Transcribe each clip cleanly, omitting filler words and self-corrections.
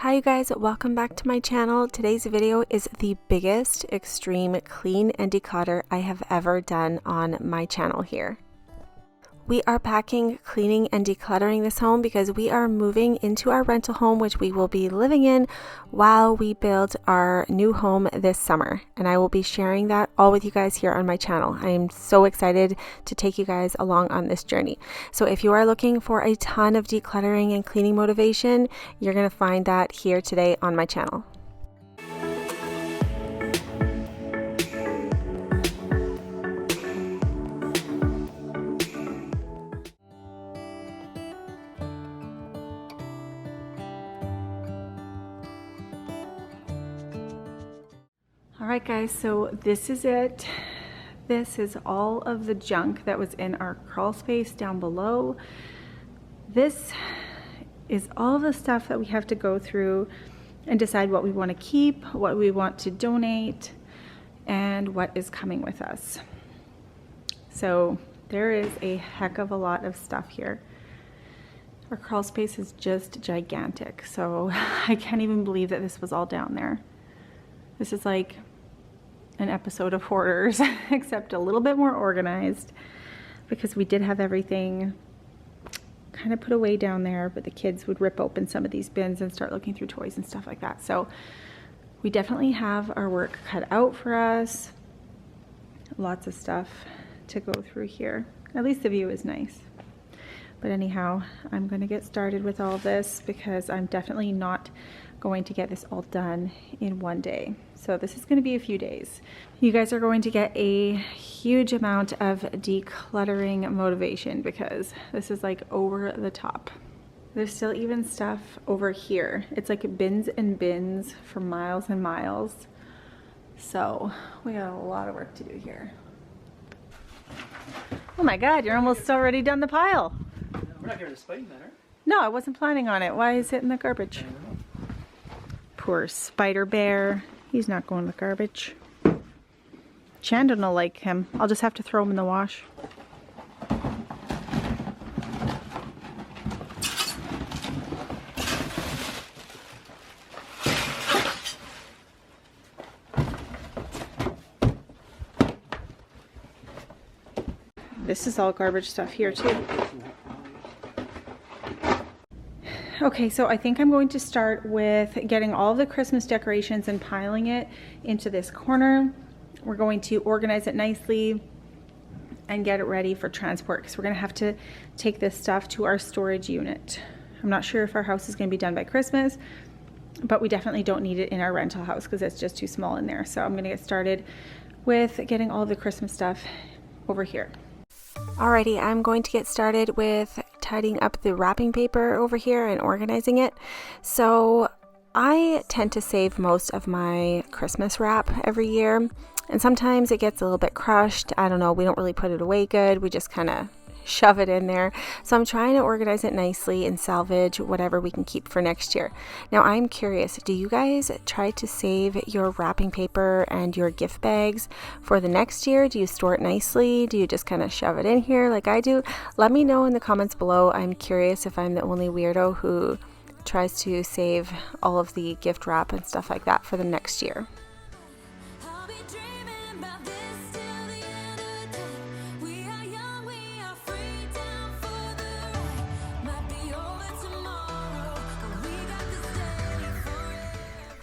Hi you guys, welcome back to my channel. Today's video is the biggest extreme clean and declutter I have ever done on my channel here. We are packing, cleaning, and decluttering this home because we are moving into our rental home, which we will be living in while we build our new home this summer. And I will be sharing that all with you guys here on my channel. I am so excited to take you guys along on this journey. So if you are looking for a ton of decluttering and cleaning motivation, you're going to find that here today on my channel. Alright guys, so this is it. This is all of the junk that was in our crawl space down below. This is all the stuff that we have to go through and decide what we want to keep, what we want to donate, and what is coming with us. So there is a heck of a lot of stuff here. Our crawl space is just gigantic, so I can't even believe that this was all down there. This is like an episode of Hoarders, except a little bit more organized because we did have everything kind of put away down there, but the kids would rip open some of these bins and start looking through toys and stuff like that. So we definitely have our work cut out for us. Lots of stuff to go through here. At least the view is nice. But anyhow, I'm going to get started with all this because I'm definitely not going to get this all done in one day. So this is going to be a few days. You guys are going to get a huge amount of decluttering motivation because this is like over the top. There's still even stuff over here. It's like bins and bins for miles and miles. So we got a lot of work to do here. Oh my God, you're almost already done the pile. We're not going to spite that, right? No, I wasn't planning on it. Why is it in the garbage? Poor spider bear. He's not going in the garbage. Chandon will like him. I'll just have to throw him in the wash. This is all garbage stuff here too. Okay, so I think I'm going to start with getting all of the Christmas decorations and piling it into this corner. We're going to organize it nicely and get it ready for transport because we're going to have to take this stuff to our storage unit. I'm not sure if our house is going to be done by Christmas, but we definitely don't need it in our rental house because it's just too small in there. So I'm going to get started with getting all of the Christmas stuff over here. Alrighty, I'm going to get started with tidying up the wrapping paper over here and organizing it. So I tend to save most of my Christmas wrap every year, and sometimes it gets a little bit crushed. I don't know, we don't really put it away good. We just kind of shove it in there. So I'm trying to organize it nicely and salvage whatever we can keep for next year. Now I'm curious, do you guys try to save your wrapping paper and your gift bags for the next year? Do you store it nicely? Do you just kind of shove it in here like I do? Let me know in the comments below. I'm curious if I'm the only weirdo who tries to save all of the gift wrap and stuff like that for the next year.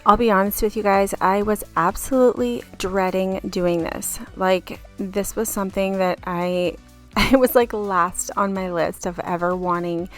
I'll be honest with you guys, I was absolutely dreading doing this. Like, this was something that it was like last on my list of ever wanting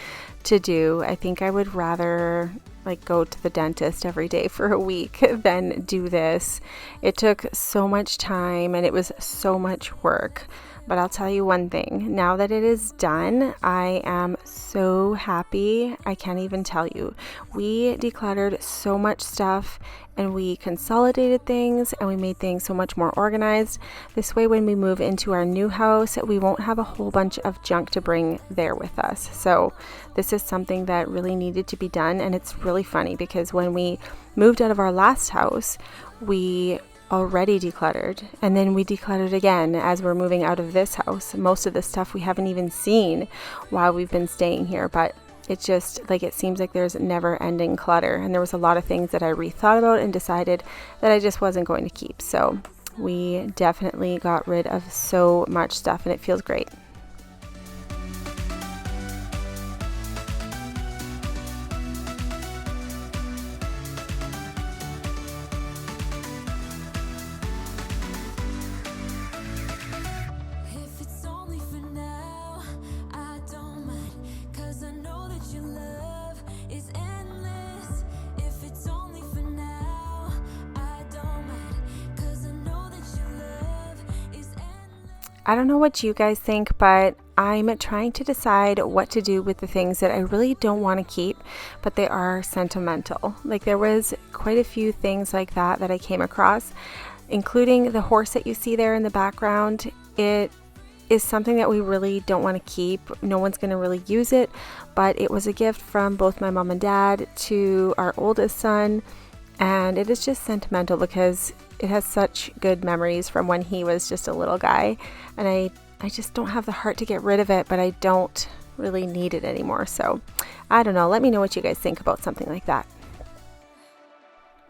to do. I think I would rather like go to the dentist every day for a week than do this. It took so much time and it was so much work. But I'll tell you one thing, now that it is done, I am so happy. I can't even tell you. We decluttered so much stuff and we consolidated things and we made things so much more organized. This way, when we move into our new house, we won't have a whole bunch of junk to bring there with us. So this is something that really needed to be done. And it's really funny because when we moved out of our last house, we already decluttered, and then we decluttered again as we're moving out of this house. Most of the stuff we haven't even seen while we've been staying here, but it just like it seems like there's never ending clutter, and there was a lot of things that I rethought about and decided that I just wasn't going to keep. So we definitely got rid of so much stuff, and it feels great. I don't know what you guys think, but I'm trying to decide what to do with the things that I really don't want to keep, but they are sentimental. Like there was quite a few things like that I came across, including the horse that you see there in the background. It is something that we really don't want to keep. No one's going to really use it, but it was a gift from both my mom and dad to our oldest son. And it is just sentimental because it has such good memories from when he was just a little guy. And I just don't have the heart to get rid of it, but I don't really need it anymore. So I don't know. Let me know what you guys think about something like that.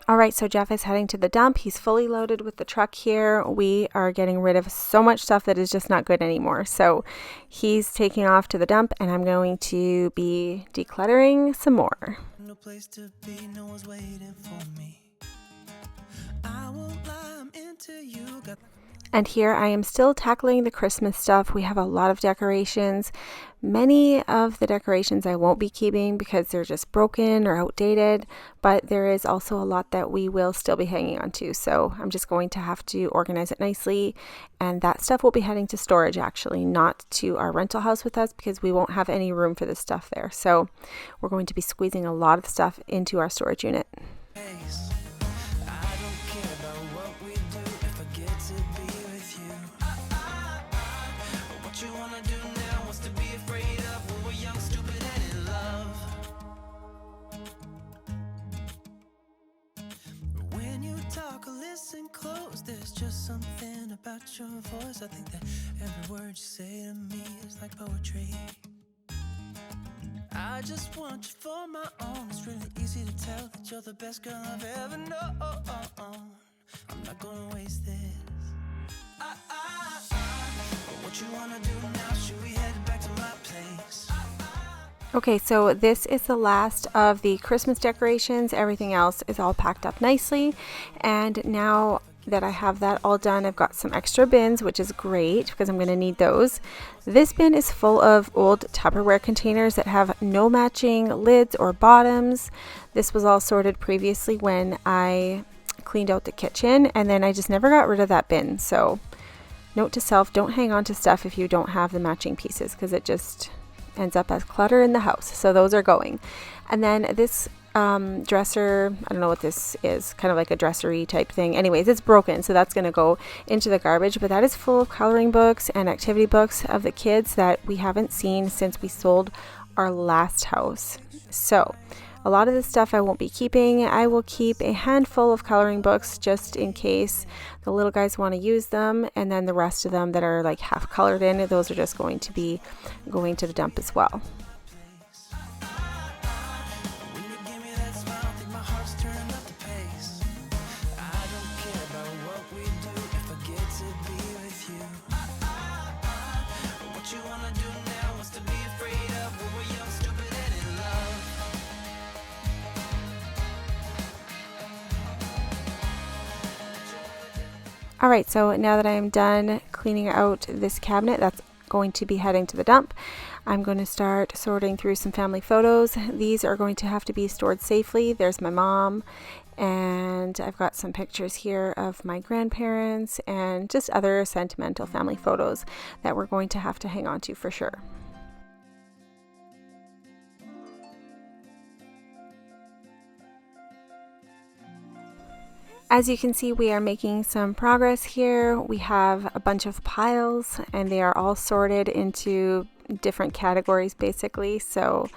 All right, so Jeff is heading to the dump. He's fully loaded with the truck here. We are getting rid of so much stuff that is just not good anymore. So he's taking off to the dump, and I'm going to be decluttering some more. No place to be, no one's waiting for me. I won't lie, I'm into you. And here I am still tackling the Christmas stuff. We have a lot of decorations. Many of the decorations I won't be keeping because they're just broken or outdated, but there is also a lot that we will still be hanging on to. So I'm just going to have to organize it nicely, and that stuff will be heading to storage, actually, not to our rental house with us, because we won't have any room for this stuff there. So we're going to be squeezing a lot of stuff into our storage unit. Listen close, there's just something about your voice. I think that every word you say to me is like poetry. I just want you for my own. It's really easy to tell that you're the best girl I've ever known. I'm not gonna waste this. But what you wanna do now? Should we head back to my place? Okay, so this is the last of the Christmas decorations. Everything else is all packed up nicely. And now that I have that all done, I've got some extra bins, which is great because I'm going to need those. This bin is full of old Tupperware containers that have no matching lids or bottoms. This was all sorted previously when I cleaned out the kitchen, and then I just never got rid of that bin. So note to self, don't hang on to stuff if you don't have the matching pieces, because it just ends up as clutter in the house. So those are going. And then this dresser, I don't know what this is, kind of like a dressery type thing. Anyways, it's broken, so that's going to go into the garbage, but that is full of coloring books and activity books of the kids that we haven't seen since we sold our last house. So a lot of this stuff I won't be keeping. I will keep a handful of coloring books just in case the little guys want to use them, and then the rest of them that are like half colored in, those are just going to be going to the dump as well. All right, so now that I am done cleaning out this cabinet, that's going to be heading to the dump. I'm going to start sorting through some family photos. These are going to have to be stored safely. There's my mom, and I've got some pictures here of my grandparents and just other sentimental family photos that we're going to have to hang on to for sure. As you can see, we are making some progress here. We have a bunch of piles, and they are all sorted into different categories basically. So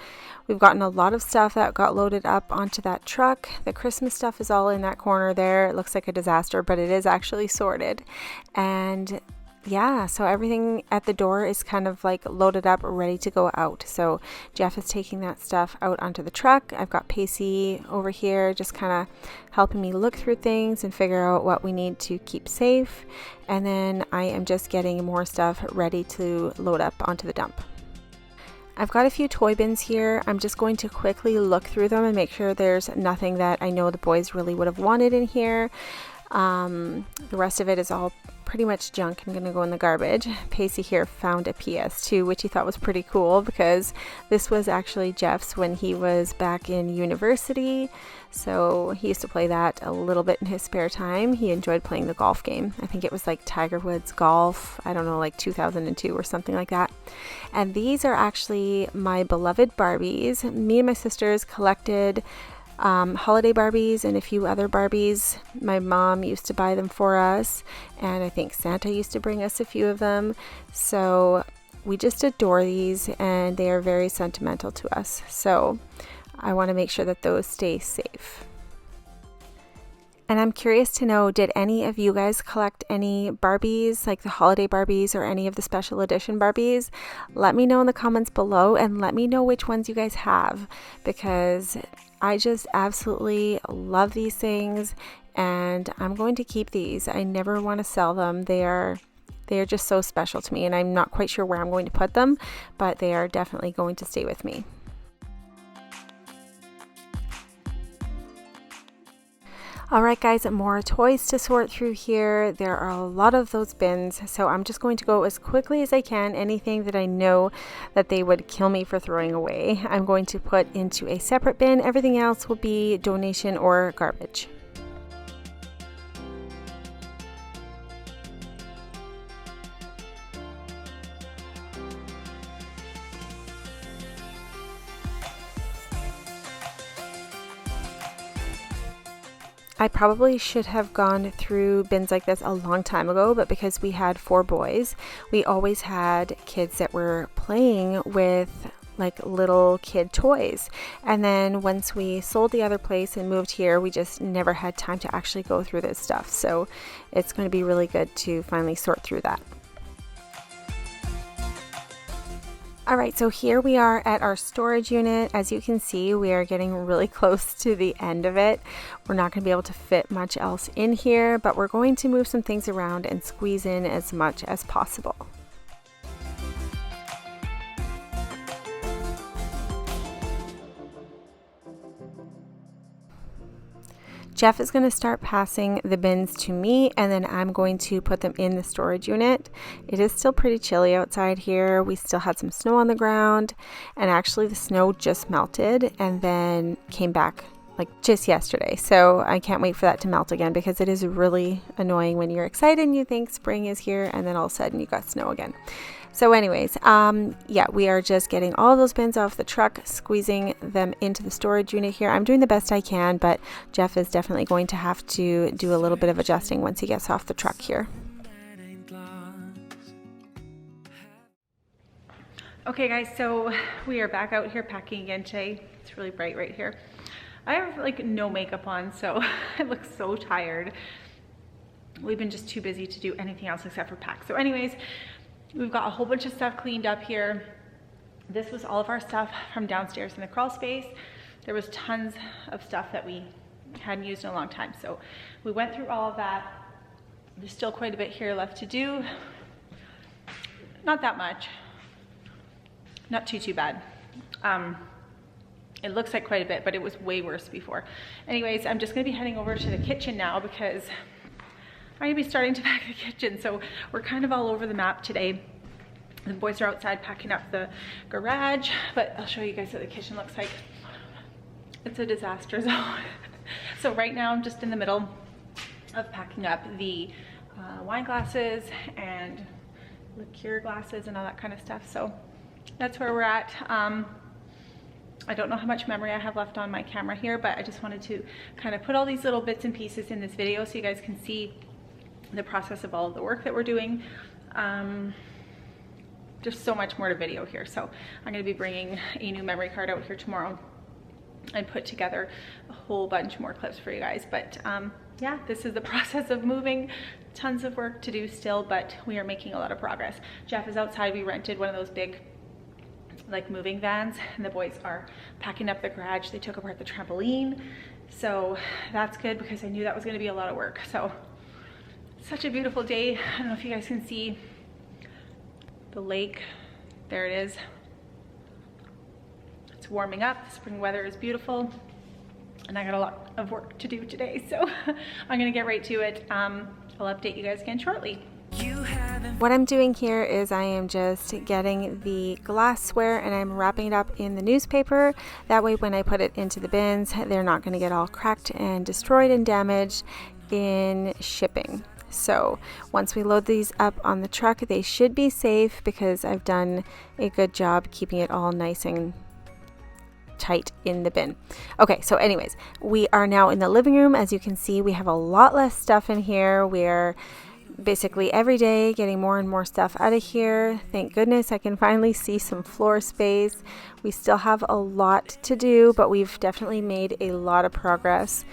we've gotten a lot of stuff that got loaded up onto that truck. The Christmas stuff is all in that corner there. It looks like a disaster, but it is actually sorted. And yeah, so everything at the door is kind of like loaded up, ready to go out. So Jeff is taking that stuff out onto the truck. I've got Pacey over here just kind of helping me look through things and figure out what we need to keep safe. And then I am just getting more stuff ready to load up onto the dump. I've got a few toy bins here. I'm just going to quickly look through them and make sure there's nothing that I know the boys really would have wanted in here. The rest of it is all pretty much junk and gonna go in the garbage. Pacey here found a PS2, which he thought was pretty cool because this was actually Jeff's when he was back in university. So he used to play that a little bit in his spare time. He enjoyed playing the golf game. I think it was like Tiger Woods golf, I don't know, like 2002 or something like that. And these are actually my beloved Barbies. Me and my sisters collected holiday Barbies and a few other Barbies. My mom used to buy them for us, and I think Santa used to bring us a few of them. So we just adore these, and they are very sentimental to us. So I want to make sure that those stay safe. And I'm curious to know, did any of you guys collect any Barbies, like the holiday Barbies or any of the special edition Barbies? Let me know in the comments below, and let me know which ones you guys have, because I just absolutely love these things, and I'm going to keep these. I never want to sell them. They are just so special to me, and I'm not quite sure where I'm going to put them, but they are definitely going to stay with me. Alright guys, more toys to sort through here. There are a lot of those bins, so I'm just going to go as quickly as I can. Anything that I know that they would kill me for throwing away, I'm going to put into a separate bin. Everything else will be donation or garbage. I probably should have gone through bins like this a long time ago, but because we had 4 boys, we always had kids that were playing with like little kid toys. And then once we sold the other place and moved here, we just never had time to actually go through this stuff. So it's going to be really good to finally sort through that. Alright, so here we are at our storage unit. As you can see, we are getting really close to the end of it. We're not going to be able to fit much else in here, but we're going to move some things around and squeeze in as much as possible. Jeff is going to start passing the bins to me, and then I'm going to put them in the storage unit. It is still pretty chilly outside here. We still had some snow on the ground, and actually the snow just melted and then came back like just yesterday. So I can't wait for that to melt again, because it is really annoying when you're excited and you think spring is here and then all of a sudden you got snow again. So anyways, yeah, we are just getting all those bins off the truck, squeezing them into the storage unit here. I'm doing the best I can, but Jeff is definitely going to have to do a little bit of adjusting once he gets off the truck here. Okay guys, so we are back out here packing again today. It's really bright right here. I have like no makeup on, so I look so tired. We've been just too busy to do anything else except for pack. So anyways, we've got a whole bunch of stuff cleaned up here. This was all of our stuff from downstairs in the crawl space. There was tons of stuff that we hadn't used in a long time. So we went through all of that. There's still quite a bit here left to do. Not that much. Not too bad. It looks like quite a bit, but it was way worse before. Anyways, I'm just gonna be heading over to the kitchen now, because I'm gonna be starting to pack the kitchen. So we're kind of all over the map today. The boys are outside packing up the garage, but I'll show you guys what the kitchen looks like. It's a disaster zone. So right now I'm just in the middle of packing up the wine glasses and liqueur glasses and all that kind of stuff. So that's where we're at. I don't know how much memory I have left on my camera here, but I just wanted to kind of put all these little bits and pieces in this video so you guys can see the process of all of the work that we're doing. There's so much more to video here, so I'm going to be bringing a new memory card out here tomorrow and put together a whole bunch more clips for you guys. But yeah, this is the process of moving. Tons of work to do still, but we are making a lot of progress. Jeff is outside. We rented one of those big like moving vans, and the boys are packing up the garage. They took apart the trampoline, so that's good because I knew that was going to be a lot of work. So such a beautiful day. I don't know if you guys can see the lake. There it is. It's warming up. The spring weather is beautiful, and I got a lot of work to do today, so I'm gonna get right to it. I'll update you guys again shortly. What I'm doing here is I am just getting the glassware and I'm wrapping it up in the newspaper. That way when I put it into the bins, they're not going to get all cracked and destroyed and damaged in shipping. So once we load these up on the truck, they should be safe because I've done a good job keeping it all nice and tight in the bin. Okay, so anyways, we are now in the living room. As you can see, we have a lot less stuff in here. We're basically every day getting more and more stuff out of here. Thank goodness I can finally see some floor space. We still have a lot to do, but we've definitely made a lot of progress.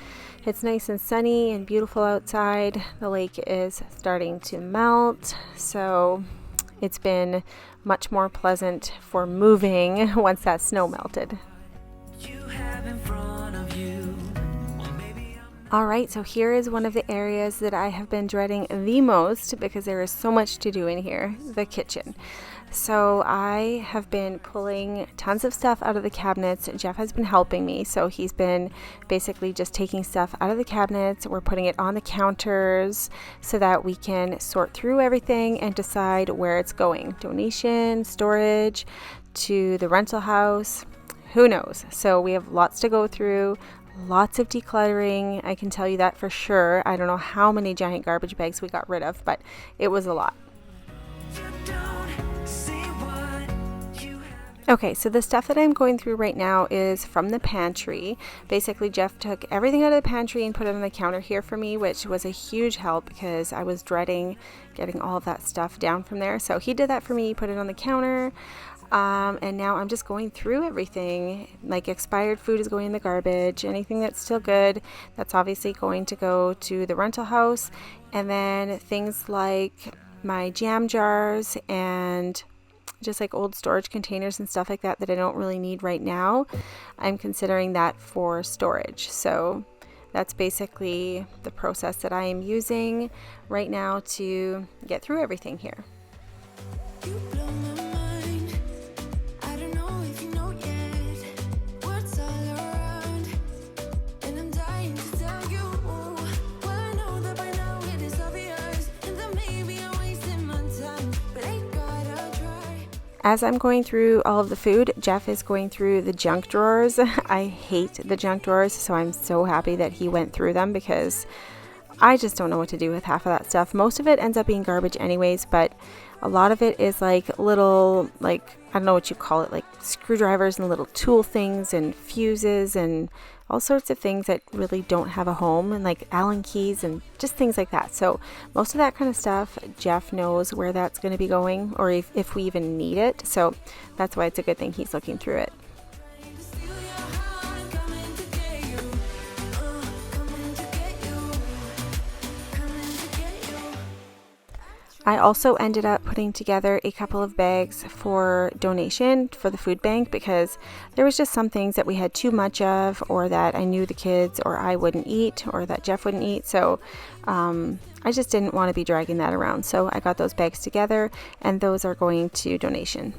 It's nice and sunny and beautiful outside. The lake is starting to melt, so it's been much more pleasant for moving once that snow melted. Alright, so here is one of the areas that I have been dreading the most because there is so much to do in here, the kitchen. So I have been pulling tons of stuff out of the cabinets. Jeff has been helping me, so he's been basically just taking stuff out of the cabinets. We're putting it on the counters so that we can sort through everything and decide where it's going. Donation, storage, to the rental house, who knows? So we have lots to go through. Lots of decluttering, I can tell you that for sure. I don't know how many giant garbage bags we got rid of, but it was a lot. Okay, so the stuff that I'm going through right now is from the pantry. Basically, Jeff took everything out of the pantry and put it on the counter here for me, which was a huge help because I was dreading getting all of that stuff down from there. So he did that for me, put it on the counter. And now I'm just going through everything. Like expired food is going in the garbage. Anything that's still good, that's obviously going to go to the rental house. And then things like my jam jars and just like old storage containers and stuff like that that I don't really need right now, I'm considering that for storage. So that's basically the process that I am using right now to get through everything here. As I'm going through all of the food, Jeff is going through the junk drawers. I hate the junk drawers, so I'm so happy that he went through them because I just don't know what to do with half of that stuff. Most of it ends up being garbage anyways, but a lot of it is like little, like, I don't know what you call it, like screwdrivers and little tool things and fuses and all sorts of things that really don't have a home, and like Allen keys and just things like that. So most of that kind of stuff, Jeff knows where that's going to be going, or if we even need it. So that's why it's a good thing he's looking through it. I also ended up putting together a couple of bags for donation for the food bank because there was just some things that we had too much of, or that I knew the kids or I wouldn't eat, or that Jeff wouldn't eat. So I just didn't want to be dragging that around. So I got those bags together and those are going to donation.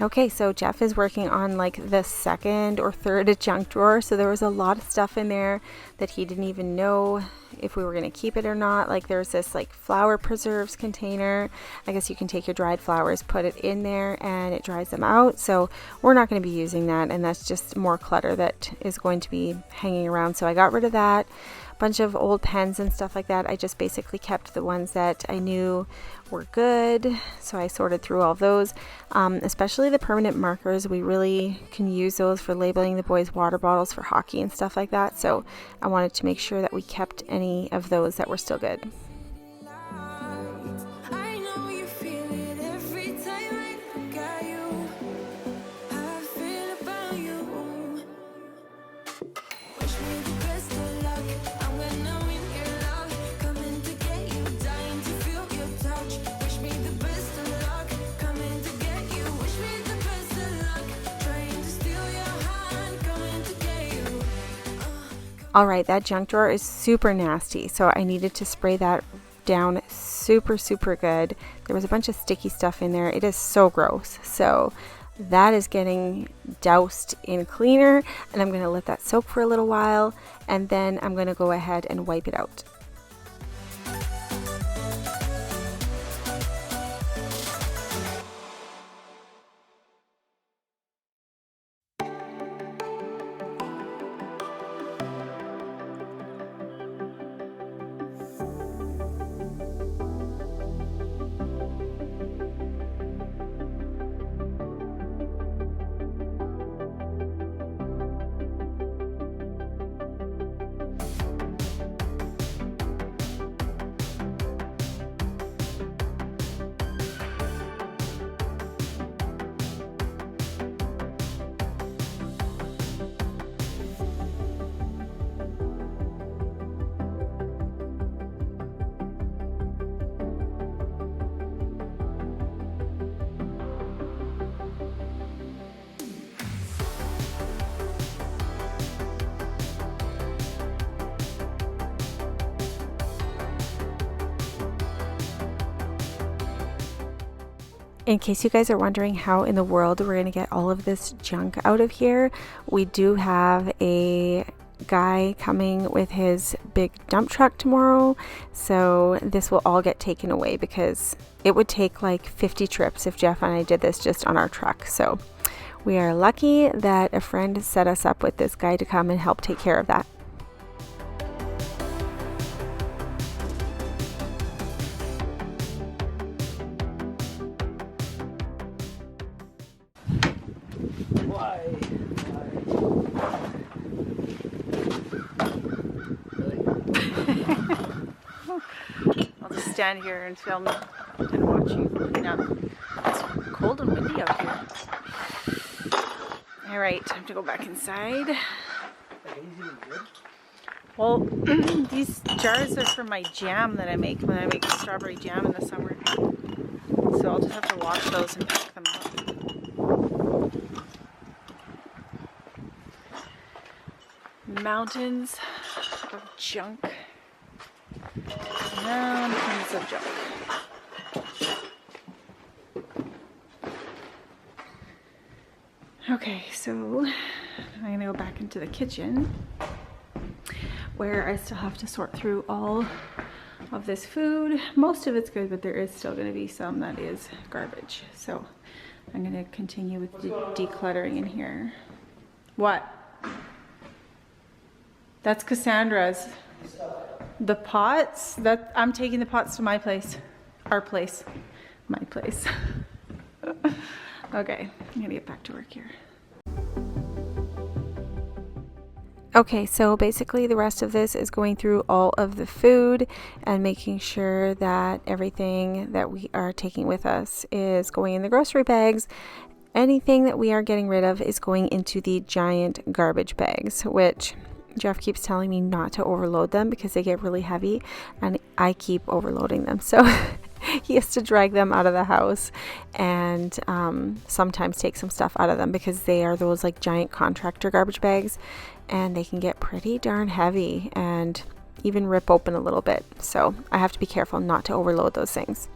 Okay, so Jeff is working on like the second or third junk drawer. So there was a lot of stuff in there that he didn't even know if we were going to keep it or not. Like there's this like flower preserves container. I guess you can take your dried flowers, put it in there, and it dries them out. So we're not going to be using that, and that's just more clutter that is going to be hanging around. So I got rid of that. bunch of old pens and stuff like that. I just basically kept the ones that I knew were good, so I sorted through all of those, especially the permanent markers. We really can use those for labeling the boys' water bottles for hockey and stuff like that, so I wanted to make sure that we kept any of those that were still good. Alright, that junk drawer is super nasty, so I needed to spray that down super good. There was a bunch of sticky stuff in there. It is so gross. So that is getting doused in cleaner, and I'm going to let that soak for a little while, and then I'm going to go ahead and wipe it out. In case you guys are wondering how in the world we're going to get all of this junk out of here, we do have a guy coming with his big dump truck tomorrow, so this will all get taken away because it would take like 50 trips if Jeff and I did this just on our truck. So we are lucky that a friend set us up with this guy to come and help take care of that. I'll just stand here and film and watch you clean up. It's cold and windy out here. Alright, time to go back inside. Like, are these even good? Well, these jars are for my jam that I make when I make strawberry jam in the summer. So I'll just have to wash those and pack them up. Mountains of junk. Mountains of junk. Okay, so I'm going to go back into the kitchen where I still have to sort through all of this food. Most of it's good, but there is still going to be some that is garbage. So I'm going to continue with decluttering in here. What? That's Cassandra's. The pots? I'm taking the pots to my place. Our place. My place. Okay, I'm gonna get back to work here. Okay, so basically the rest of this is going through all of the food and making sure that everything that we are taking with us is going in the grocery bags. Anything that we are getting rid of is going into the giant garbage bags, which Jeff keeps telling me not to overload them because they get really heavy, and I keep overloading them. So he has to drag them out of the house and sometimes take some stuff out of them because they are those like giant contractor garbage bags, and they can get pretty darn heavy and even rip open a little bit. So I have to be careful not to overload those things.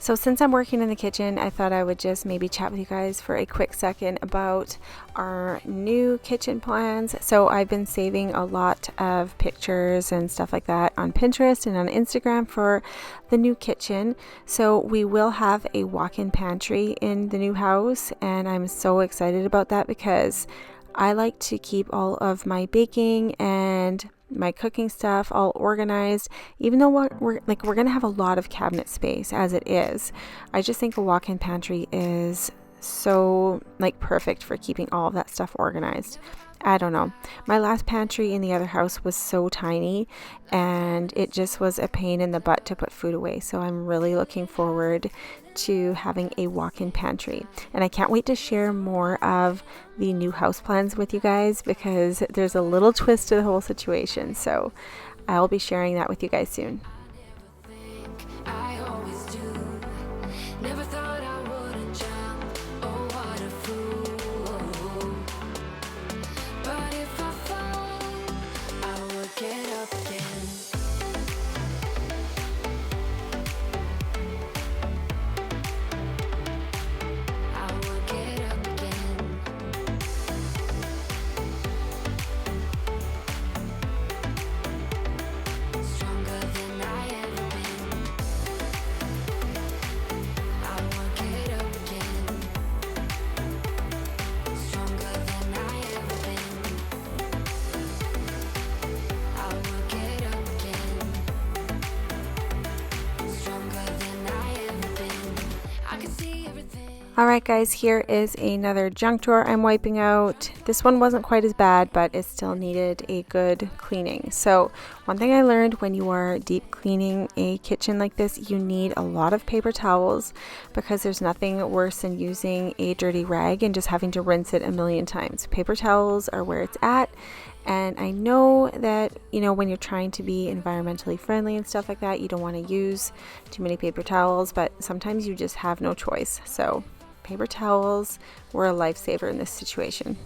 So since I'm working in the kitchen, I thought I would just maybe chat with you guys for a quick second about our new kitchen plans. So I've been saving a lot of pictures and stuff like that on Pinterest and on Instagram for the new kitchen. So we will have a walk-in pantry in the new house, and I'm so excited about that because I like to keep all of my baking and my cooking stuff all organized. Even though we're gonna have a lot of cabinet space as it is, I just think a walk-in pantry is so perfect for keeping all of that stuff organized. I don't know, my last pantry in the other house was so tiny and it just was a pain in the butt to put food away. So I'm really looking forward to having a walk-in pantry, and I can't wait to share more of the new house plans with you guys because there's a little twist to the whole situation. So I'll be sharing that with you guys soon. Alright guys, here is another junk drawer I'm wiping out. This one wasn't quite as bad, but it still needed a good cleaning. So one thing I learned when you are deep cleaning a kitchen like this, you need a lot of paper towels because there's nothing worse than using a dirty rag and just having to rinse it a million times. Paper towels are where it's at. And I know that, when you're trying to be environmentally friendly and stuff like that, you don't want to use too many paper towels, but sometimes you just have no choice. So paper towels were a lifesaver in this situation.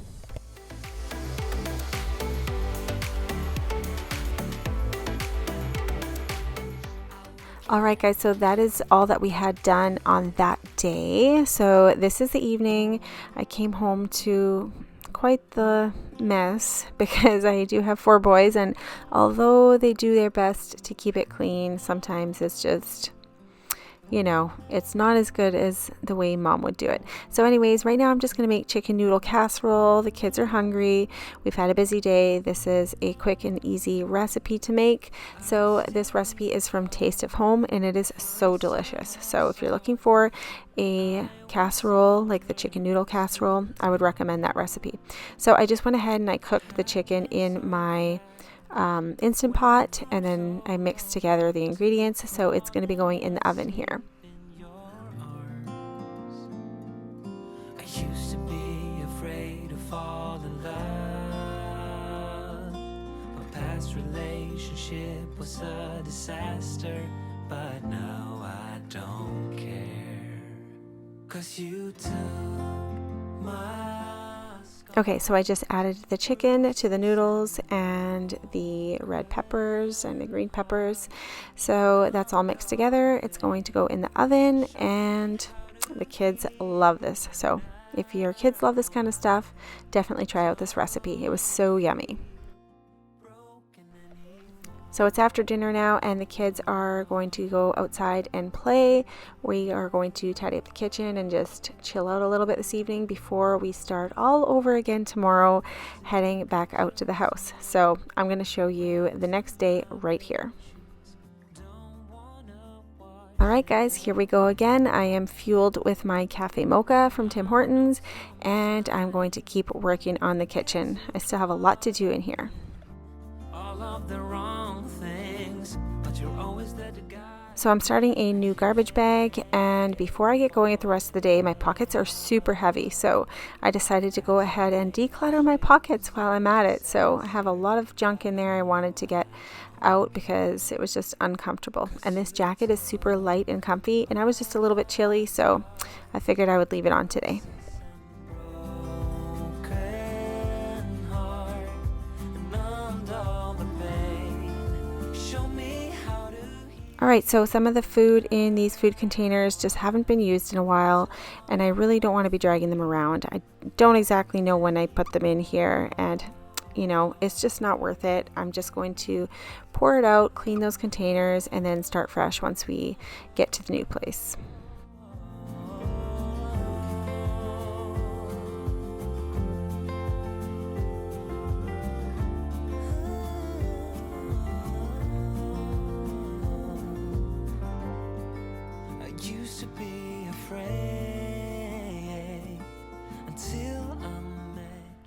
Alright guys, so that is all that we had done on that day. So this is the evening. I came home to quite the mess because I do have 4 boys, and although they do their best to keep it clean, sometimes it's just, it's not as good as the way mom would do it. So anyways, right now I'm just going to make chicken noodle casserole. The kids are hungry. We've had a busy day. This is a quick and easy recipe to make. So this recipe is from Taste of Home and it is so delicious. So if you're looking for a casserole like the chicken noodle casserole, I would recommend that recipe. So I just went ahead and I cooked the chicken in my Instant Pot, and then I mixed together the ingredients, so it's going to be going in the oven here. I used to be afraid to fall in love. My past relationship was a disaster, but now I don't care, 'cause you took my... Okay, so I just added the chicken to the noodles and the red peppers and the green peppers. So that's all mixed together. It's going to go in the oven, and the kids love this. So if your kids love this kind of stuff, definitely try out this recipe. It was so yummy. So it's after dinner now, and the kids are going to go outside and play. We are going to tidy up the kitchen and just chill out a little bit this evening before we start all over again tomorrow, heading back out to the house. So I'm going to show you the next day right here. Alright guys, here we go again. I am fueled with my cafe mocha from Tim Hortons, and I'm going to keep working on the kitchen. I still have a lot to do in here. all of the wrong things, but you're always there to guide. So I'm starting a new garbage bag, and before I get going with the rest of the day, my pockets are super heavy, so I decided to go ahead and declutter my pockets while I'm at it. So I have a lot of junk in there I wanted to get out because it was just uncomfortable, and this jacket is super light and comfy, and I was just a little bit chilly, so I figured I would leave it on today. All right, so some of the food in these food containers just haven't been used in a while, and I really don't want to be dragging them around. I don't exactly know when I put them in here, and you know, it's just not worth it. I'm just going to pour it out, clean those containers, and then start fresh once we get to the new place.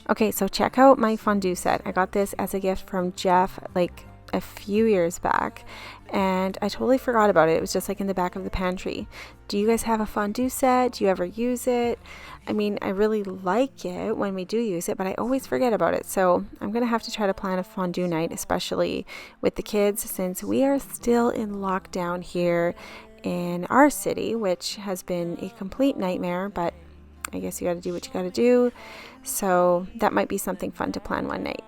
Okay, so check out my fondue set. I got this as a gift from Jeff like a few years back, and I totally forgot about it. It was just like in the back of the pantry. Do you guys have a fondue set? Do you ever use it? I mean, I really like it when we do use it, but I always forget about it. So I'm gonna have to try to plan a fondue night, especially with the kids, since we are still in lockdown here in our city, which has been a complete nightmare, but I guess you got to do what you got to do. So that might be something fun to plan one night.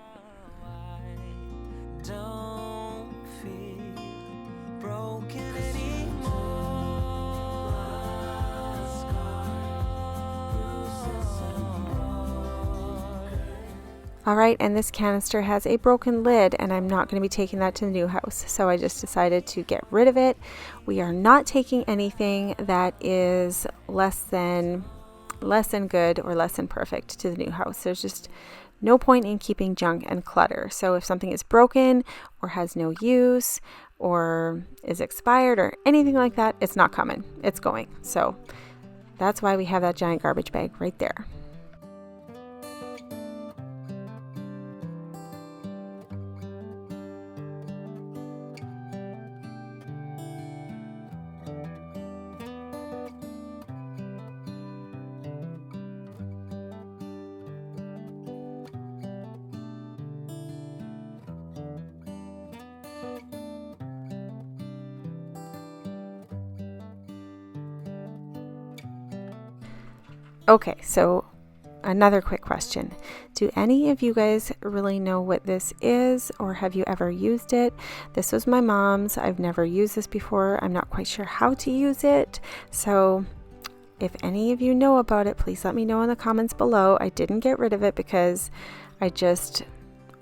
All right, and this canister has a broken lid, and I'm not going to be taking that to the new house. So I just decided to get rid of it. We are not taking anything that is less than good or less than perfect to the new house. There's just no point in keeping junk and clutter. So if something is broken or has no use or is expired or anything like that, it's not coming. It's going. So that's why we have that giant garbage bag right there. Okay, so another quick question. Do any of you guys really know what this is, or have you ever used it? This was my mom's. I've never used this before. I'm not quite sure how to use it. So if any of you know about it, please let me know in the comments below. I didn't get rid of it because I just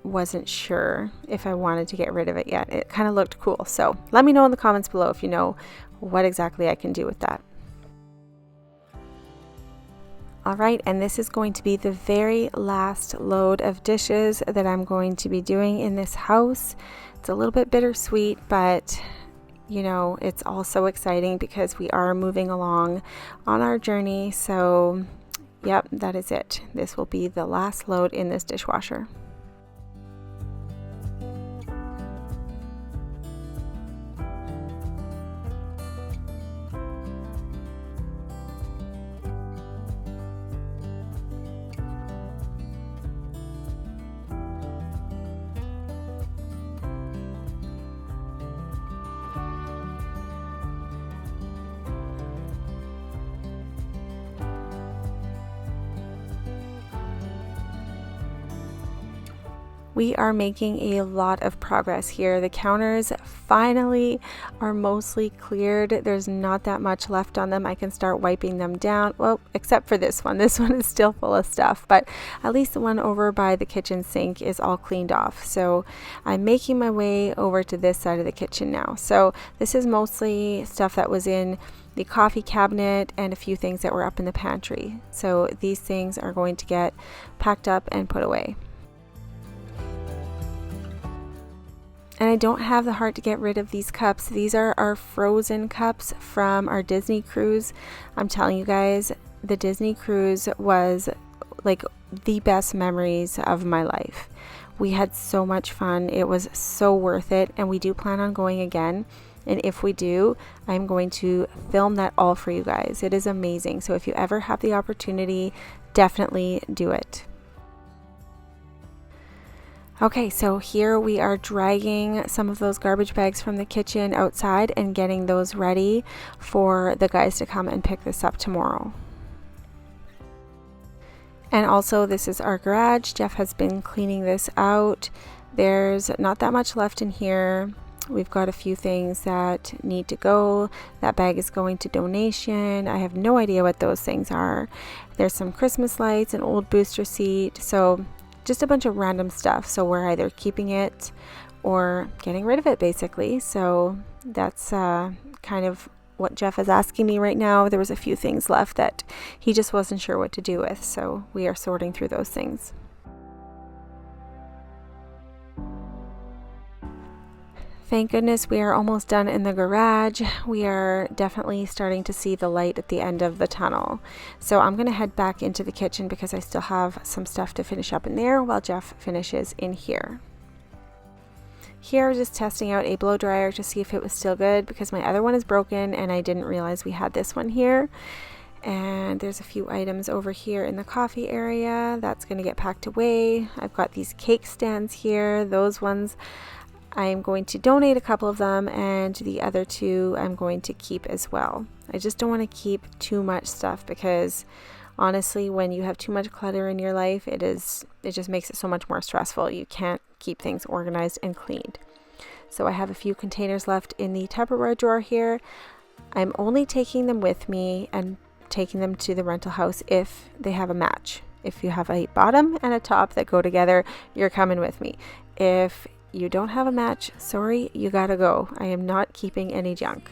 wasn't sure if I wanted to get rid of it yet. It kind of looked cool. So let me know in the comments below if you know what exactly I can do with that. All right, and this is going to be the very last load of dishes that I'm going to be doing in this house. It's a little bit bittersweet, but you know, it's also exciting because we are moving along on our journey. So, yep, that is it. This will be the last load in this dishwasher. We are making a lot of progress here. The counters finally are mostly cleared. There's not that much left on them. I can start wiping them down. Well, except for this one. This one is still full of stuff, but at least the one over by the kitchen sink is all cleaned off. So I'm making my way over to this side of the kitchen now. So this is mostly stuff that was in the coffee cabinet and a few things that were up in the pantry. So these things are going to get packed up and put away. And I don't have the heart to get rid of these cups. These are our frozen cups from our Disney cruise. I'm telling you guys, the Disney cruise was like the best memories of my life. We had so much fun. It was so worth it. And we do plan on going again. And if we do, I'm going to film that all for you guys. It is amazing. So if you ever have the opportunity, definitely do it. Okay, so here we are dragging some of those garbage bags from the kitchen outside and getting those ready for the guys to come and pick this up tomorrow. And also, this is our garage. Jeff has been cleaning this out. There's not that much left in here. We've got a few things that need to go. That bag is going to donation. I have no idea what those things are. There's some Christmas lights, an old booster seat, so just a bunch of random stuff. So we're either keeping it or getting rid of it, basically. So that's kind of what Jeff is asking me right now. There was a few things left that he just wasn't sure what to do with, so we are sorting through those things. Thank goodness we are almost done in the garage. We are definitely starting to see the light at the end of the tunnel. So I'm going to head back into the kitchen because I still have some stuff to finish up in there while Jeff finishes in here. Here, just testing out a blow dryer to see if it was still good because my other one is broken and I didn't realize we had this one here. And there's a few items over here in the coffee area that's going to get packed away. I've got these cake stands here. Those ones I'm going to donate a couple of them, and the other two I'm going to keep as well. I just don't want to keep too much stuff because honestly, when you have too much clutter in your life, it just makes it so much more stressful. You can't keep things organized and cleaned. So I have a few containers left in the Tupperware drawer here. I'm only taking them with me and taking them to the rental house if they have a match. If you have a bottom and a top that go together, you're coming with me. If you don't have a match, sorry, you gotta go. I am not keeping any junk.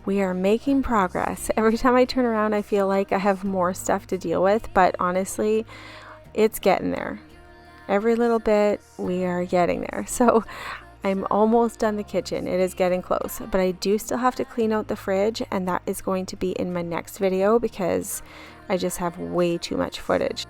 We are making progress. Every time I turn around, I feel like I have more stuff to deal with, but honestly, it's getting there. Every little bit, we are getting there. So I'm almost done the kitchen. It is getting close, but I do still have to clean out the fridge, and that is going to be in my next video because I just have way too much footage.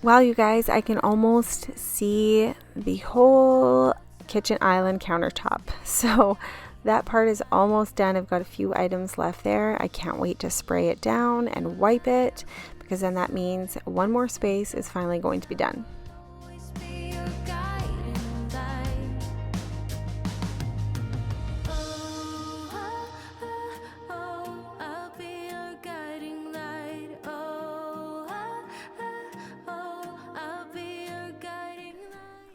Wow, you guys, I can almost see the whole kitchen island countertop. So that part is almost done. I've got a few items left there. I can't wait to spray it down and wipe it because then that means one more space is finally going to be done.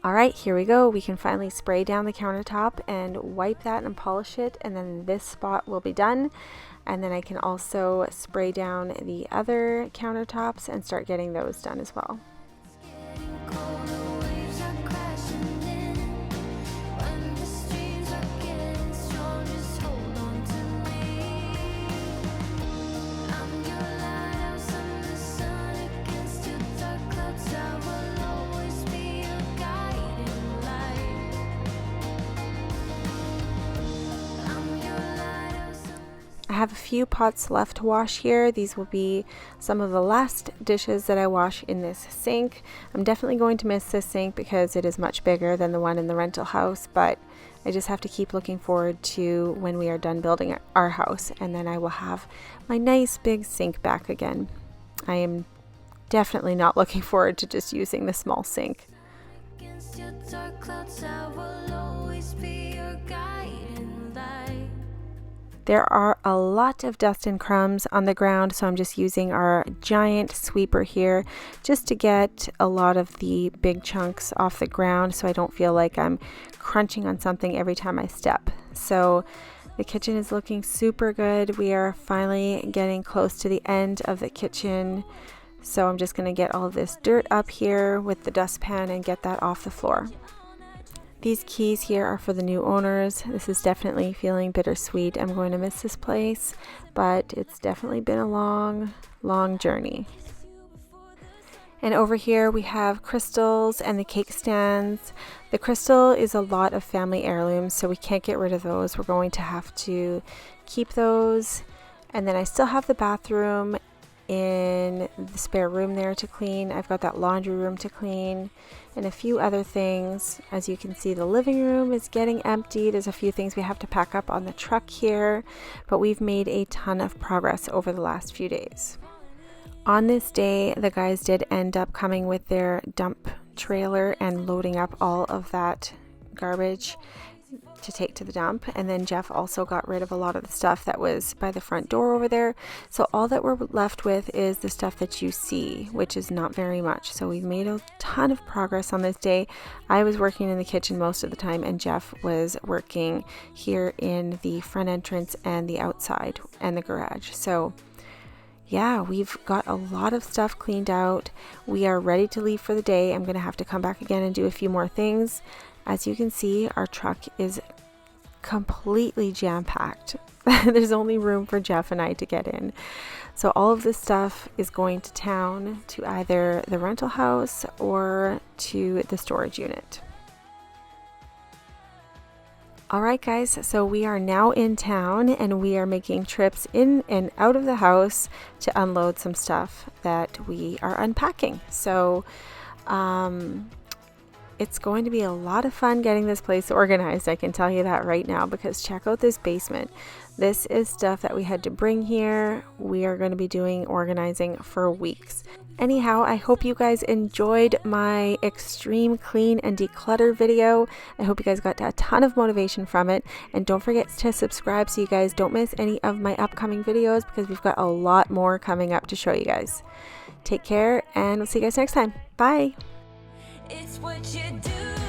Alright, here we go. We can finally spray down the countertop and wipe that and polish it, and then this spot will be done. And then I can also spray down the other countertops and start getting those done as well. I have a few pots left to wash here. These will be some of the last dishes that I wash in this sink. I'm definitely going to miss this sink because it is much bigger than the one in the rental house, but I just have to keep looking forward to when we are done building our house, and then I will have my nice big sink back again. I am definitely not looking forward to just using the small sink. There are a lot of dust and crumbs on the ground, so I'm just using our giant sweeper here just to get a lot of the big chunks off the ground so I don't feel like I'm crunching on something every time I step. So the kitchen is looking super good. We are finally getting close to the end of the kitchen. So I'm just going to get all of this dirt up here with the dustpan and get that off the floor. These keys here are for the new owners. This is definitely feeling bittersweet. I'm going to miss this place, but it's definitely been a long journey. And over here we have crystals and the cake stands. The crystal is a lot of family heirlooms, so we can't get rid of those. We're going to have to keep those. And then I still have the bathroom in the spare room there to clean. I've got that laundry room to clean and a few other things. As you can see, the living room is getting empty. There's a few things we have to pack up on the truck here, but we've made a ton of progress over the last few days. On this day, the guys did end up coming with their dump trailer and loading up all of that garbage to take to the dump. And then Jeff also got rid of a lot of the stuff that was by the front door over there. So all that we're left with is the stuff that you see, which is not very much. So we've made a ton of progress on this day. I was working in the kitchen most of the time, and Jeff was working here in the front entrance and the outside and the garage. So yeah, we've got a lot of stuff cleaned out. We are ready to leave for the day. I'm going to have to come back again and do a few more things. As you can see, our truck is completely jam-packed. There's only room for Jeff and I to get in. So all of this stuff is going to town, to either the rental house or to the storage unit. Alright guys, so we are now in town and we are making trips in and out of the house to unload some stuff that we are unpacking. So it's going to be a lot of fun getting this place organized, I can tell you that right now, because check out this basement. This is stuff that we had to bring here. We are going to be doing organizing for weeks. Anyhow, I hope you guys enjoyed my extreme clean and declutter video. I hope you guys got a ton of motivation from it. And don't forget to subscribe so you guys don't miss any of my upcoming videos, because we've got a lot more coming up to show you guys. Take care, and we'll see you guys next time. Bye! It's what you do.